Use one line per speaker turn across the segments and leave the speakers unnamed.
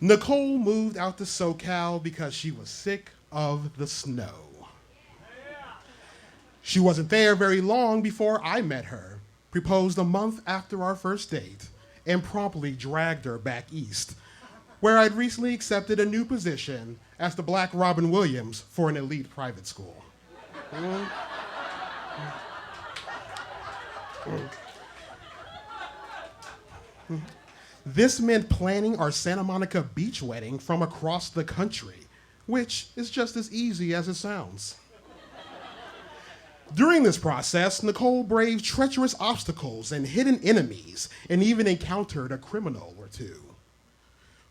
Nicole moved out to SoCal because she was sick of the snow. She wasn't there very long before I met her, proposed a month after our first date, and promptly dragged her back east, where I'd recently accepted a new position as the Black Robin Williams for an elite private school. This meant planning our Santa Monica beach wedding from across the country, which is just as easy as it sounds. During this process, Nicole braved treacherous obstacles and hidden enemies, and even encountered a criminal or two.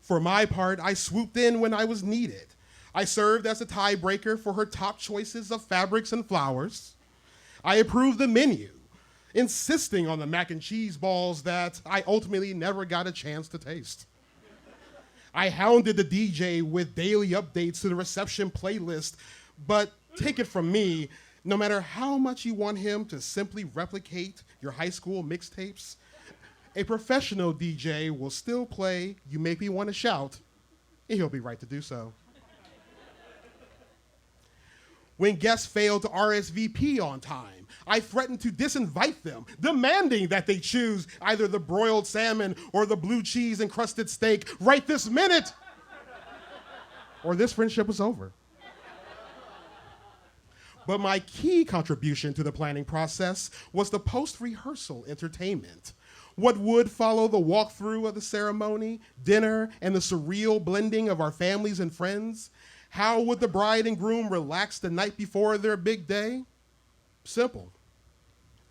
For my part, I swooped in when I was needed. I served as a tiebreaker for her top choices of fabrics and flowers. I approved the menu, insisting on the mac and cheese balls that I ultimately never got a chance to taste. I hounded the DJ with daily updates to the reception playlist, but take it from me, no matter how much you want him to simply replicate your high school mixtapes, a professional DJ will still play You Make Me Want to Shout, and he'll be right to do so. When guests failed to RSVP on time, I threatened to disinvite them, demanding that they choose either the broiled salmon or the blue cheese encrusted steak right this minute, or this friendship was over. But my key contribution to the planning process was the post-rehearsal entertainment. What would follow the walkthrough of the ceremony, dinner, and the surreal blending of our families and friends? How would the bride and groom relax the night before their big day? Simple.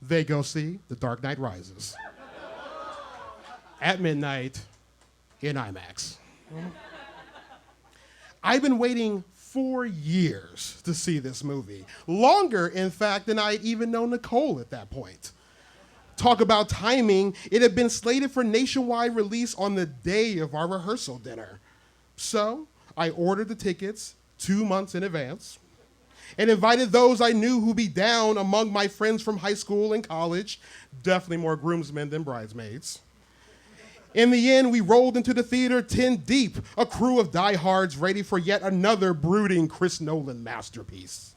They go see The Dark Knight Rises at midnight in IMAX. I've been waiting 4 years to see this movie. Longer, in fact, than I even know Nicole at that point. Talk about timing, it had been slated for nationwide release on the day of our rehearsal dinner. So I ordered the tickets 2 months in advance and invited those I knew who'd be down among my friends from high school and college, definitely more groomsmen than bridesmaids. In the end, we rolled into the theater 10 deep, a crew of diehards ready for yet another brooding Chris Nolan masterpiece.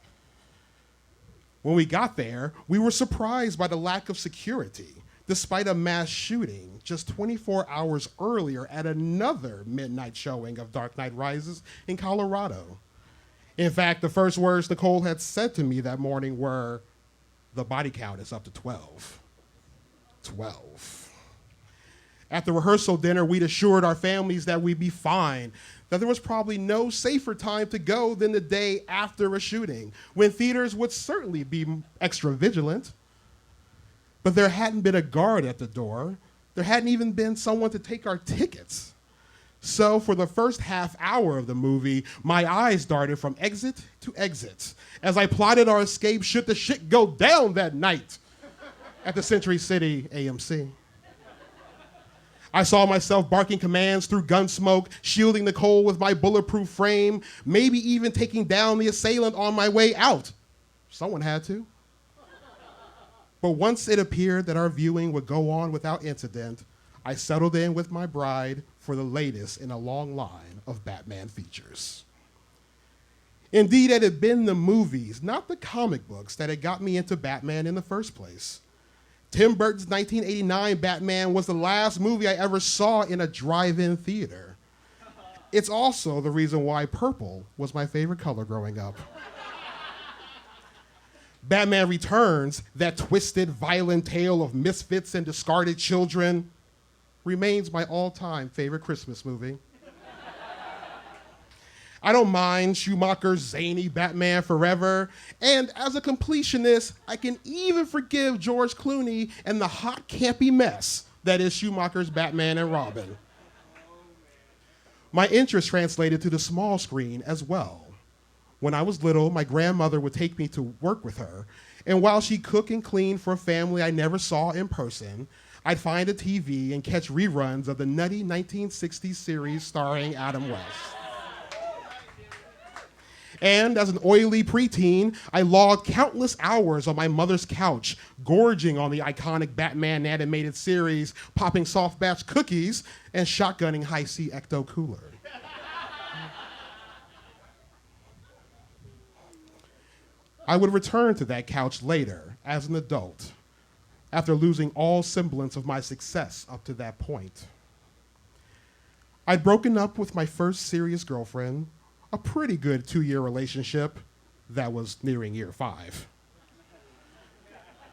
When we got there, we were surprised by the lack of security, despite a mass shooting just 24 hours earlier at another midnight showing of Dark Knight Rises in Colorado. In fact, the first words Nicole had said to me that morning were, "The body count is up to 12. 12. At the rehearsal dinner, we'd assured our families that we'd be fine, that there was probably no safer time to go than the day after a shooting, when theaters would certainly be extra vigilant. But there hadn't been a guard at the door. There hadn't even been someone to take our tickets. So for the first half hour of the movie, my eyes darted from exit to exit as I plotted our escape should the shit go down that night at the Century City AMC. I saw myself barking commands through gun smoke, shielding Nicole with my bulletproof frame, maybe even taking down the assailant on my way out. Someone had to. But once it appeared that our viewing would go on without incident, I settled in with my bride for the latest in a long line of Batman features. Indeed, it had been the movies, not the comic books, that had got me into Batman in the first place. Tim Burton's 1989 Batman was the last movie I ever saw in a drive-in theater. It's also the reason why purple was my favorite color growing up. Batman Returns, that twisted, violent tale of misfits and discarded children, remains my all-time favorite Christmas movie. I don't mind Schumacher's zany Batman Forever, and as a completionist, I can even forgive George Clooney and the hot, campy mess that is Schumacher's Batman and Robin. My interest translated to the small screen as well. When I was little, my grandmother would take me to work with her, and while she cooked and cleaned for a family I never saw in person, I'd find a TV and catch reruns of the nutty 1960s series starring Adam West. And as an oily preteen, I logged countless hours on my mother's couch, gorging on the iconic Batman animated series, popping soft batch cookies, and shotgunning Hi-C Ecto Cooler. I would return to that couch later as an adult, after losing all semblance of my success up to that point. I'd broken up with my first serious girlfriend, a pretty good 2-year relationship that was nearing year 5.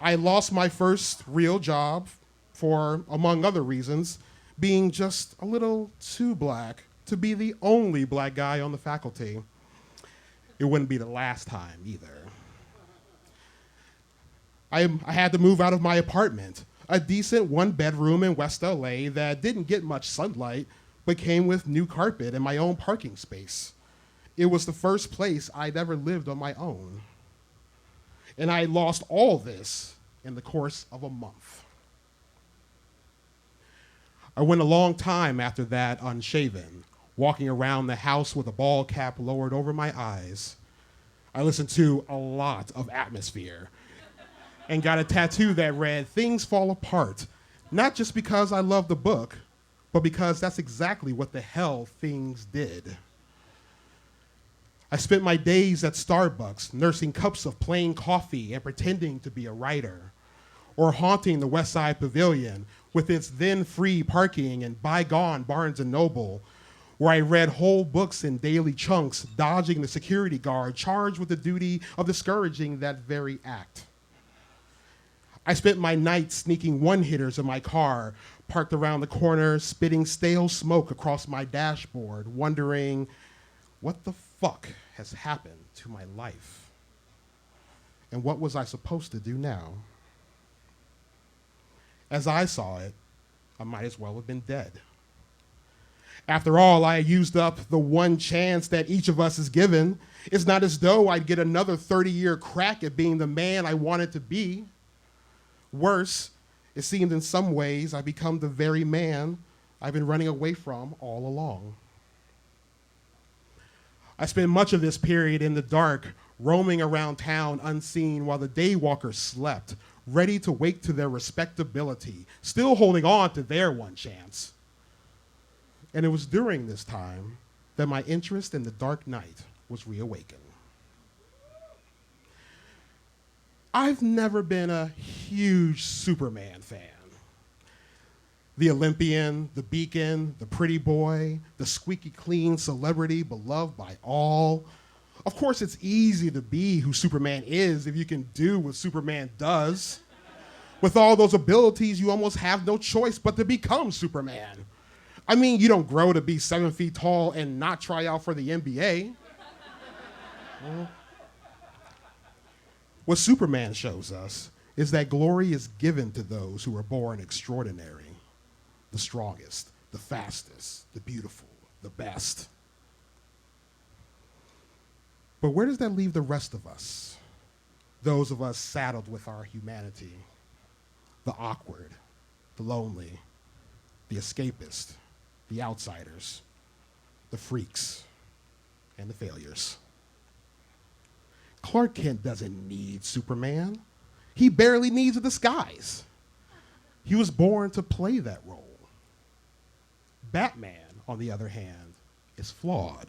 I lost my first real job for, among other reasons, being just a little too black to be the only black guy on the faculty. It wouldn't be the last time either. I had to move out of my apartment, a decent 1-bedroom in West LA that didn't get much sunlight, but came with new carpet and my own parking space. It was the first place I'd ever lived on my own. And I lost all this in the course of a month. I went a long time after that unshaven, walking around the house with a ball cap lowered over my eyes. I listened to a lot of Atmosphere and got a tattoo that read, "Things fall apart," not just because I love the book, but because that's exactly what the hell things did. I spent my days at Starbucks nursing cups of plain coffee and pretending to be a writer, or haunting the West Side Pavilion with its then free parking and bygone Barnes & Noble, where I read whole books in daily chunks, dodging the security guard charged with the duty of discouraging that very act. I spent my nights sneaking one-hitters in my car, parked around the corner, spitting stale smoke across my dashboard, wondering, what the fuck has happened to my life? And what was I supposed to do now? As I saw it, I might as well have been dead. After all, I used up the one chance that each of us is given. It's not as though I'd get another 30-year crack at being the man I wanted to be. Worse, it seemed in some ways I'd become the very man I've been running away from all along. I spent much of this period in the dark, roaming around town unseen while the daywalkers slept, ready to wake to their respectability, still holding on to their one chance. And it was during this time that my interest in the Dark Knight was reawakened. I've never been a huge Superman fan. The Olympian, the beacon, the pretty boy, the squeaky clean celebrity beloved by all. Of course, it's easy to be who Superman is if you can do what Superman does. With all those abilities, you almost have no choice but to become Superman. I mean, you don't grow to be 7 feet tall and not try out for the NBA. What Superman shows us is that glory is given to those who are born extraordinary, the strongest, the fastest, the beautiful, the best. But where does that leave the rest of us? Those of us saddled with our humanity, the awkward, the lonely, the escapist, the outsiders, the freaks, and the failures. Clark Kent doesn't need Superman. He barely needs a disguise. He was born to play that role. Batman, on the other hand, is flawed.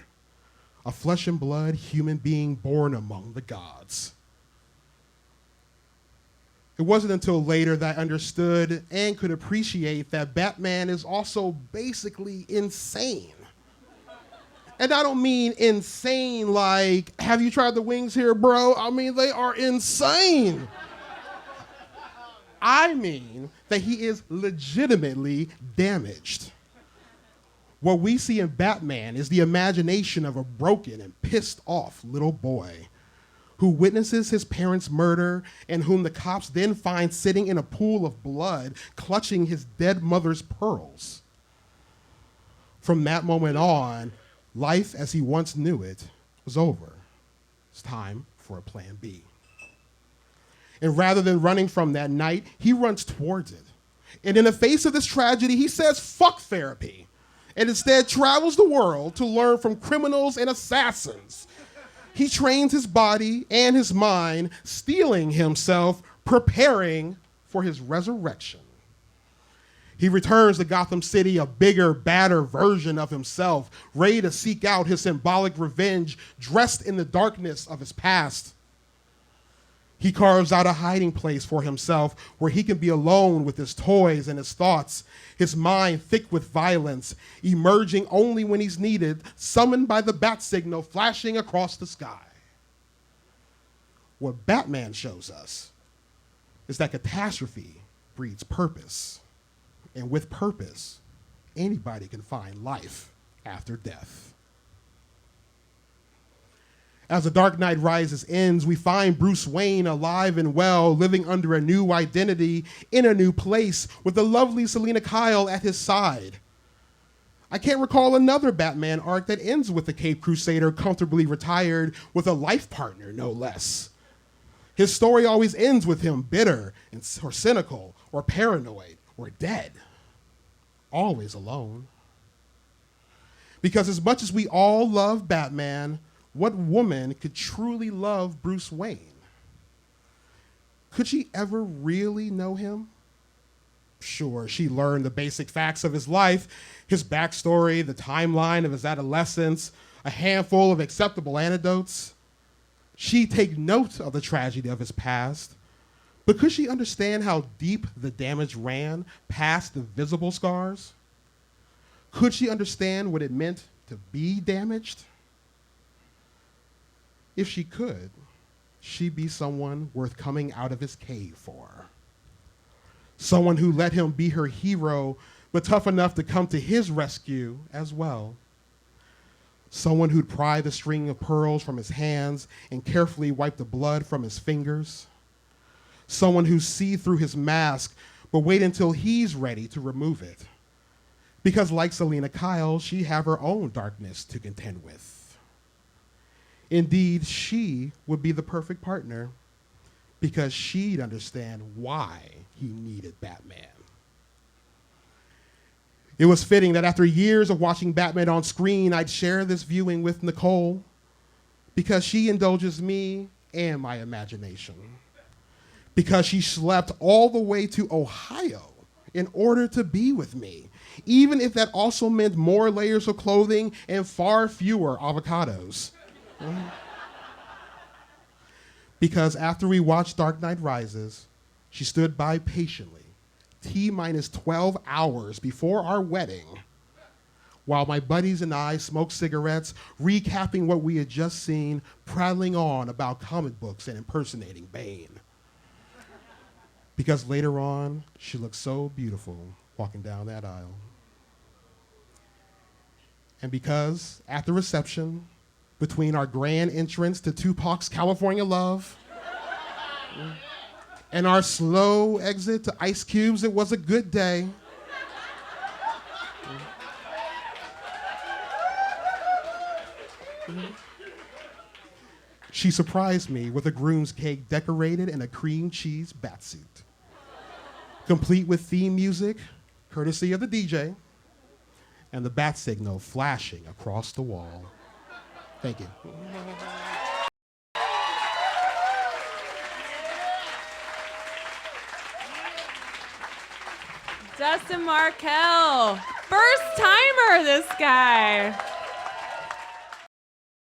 A flesh and blood human being born among the gods. It wasn't until later that I understood and could appreciate that Batman is also basically insane. And I don't mean insane like, have you tried the wings here, bro? I mean, they are insane. I mean that he is legitimately damaged. What we see in Batman is the imagination of a broken and pissed off little boy who witnesses his parents' murder and whom the cops then find sitting in a pool of blood, clutching his dead mother's pearls. From that moment on, life as he once knew it was over. It's time for a plan B. And rather than running from that night, he runs towards it. And in the face of this tragedy, he says, fuck therapy, and instead travels the world to learn from criminals and assassins. He trains his body and his mind, steeling himself, preparing for his resurrection. He returns to Gotham City a bigger, badder version of himself, ready to seek out his symbolic revenge, dressed in the darkness of his past. He carves out a hiding place for himself where he can be alone with his toys and his thoughts, his mind thick with violence, emerging only when he's needed, summoned by the bat signal flashing across the sky. What Batman shows us is that catastrophe breeds purpose. And with purpose, anybody can find life after death. As The Dark Knight Rises ends, we find Bruce Wayne alive and well, living under a new identity in a new place with the lovely Selina Kyle at his side. I can't recall another Batman arc that ends with the Caped Crusader comfortably retired with a life partner, no less. His story always ends with him bitter or cynical or paranoid or dead, always alone. Because as much as we all love Batman, what woman could truly love Bruce Wayne? Could she ever really know him? Sure, she learned the basic facts of his life, his backstory, the timeline of his adolescence, a handful of acceptable anecdotes. She'd take note of the tragedy of his past, but could she understand how deep the damage ran past the visible scars? Could she understand what it meant to be damaged? If she could, she'd be someone worth coming out of his cave for. Someone who let him be her hero, but tough enough to come to his rescue as well. Someone who'd pry the string of pearls from his hands and carefully wipe the blood from his fingers. Someone who'd see through his mask, but wait until he's ready to remove it. Because like Selina Kyle, she'd have her own darkness to contend with. Indeed, she would be the perfect partner because she'd understand why he needed Batman. It was fitting that after years of watching Batman on screen, I'd share this viewing with Nicole because she indulges me and my imagination. Because she slept all the way to Ohio in order to be with me, even if that also meant more layers of clothing and far fewer avocados. Because after we watched Dark Knight Rises, she stood by patiently, T-minus 12 hours before our wedding, while my buddies and I smoked cigarettes, recapping what we had just seen, prattling on about comic books and impersonating Bane. Because later on, she looked so beautiful walking down that aisle. And because at the reception, between our grand entrance to Tupac's California Love and our slow exit to Ice Cube's It Was a Good Day, she surprised me with a groom's cake decorated in a cream cheese batsuit, complete with theme music, courtesy of the DJ, and the bat signal flashing across the wall. Thank you.
Dustin Marquel, first timer, this guy.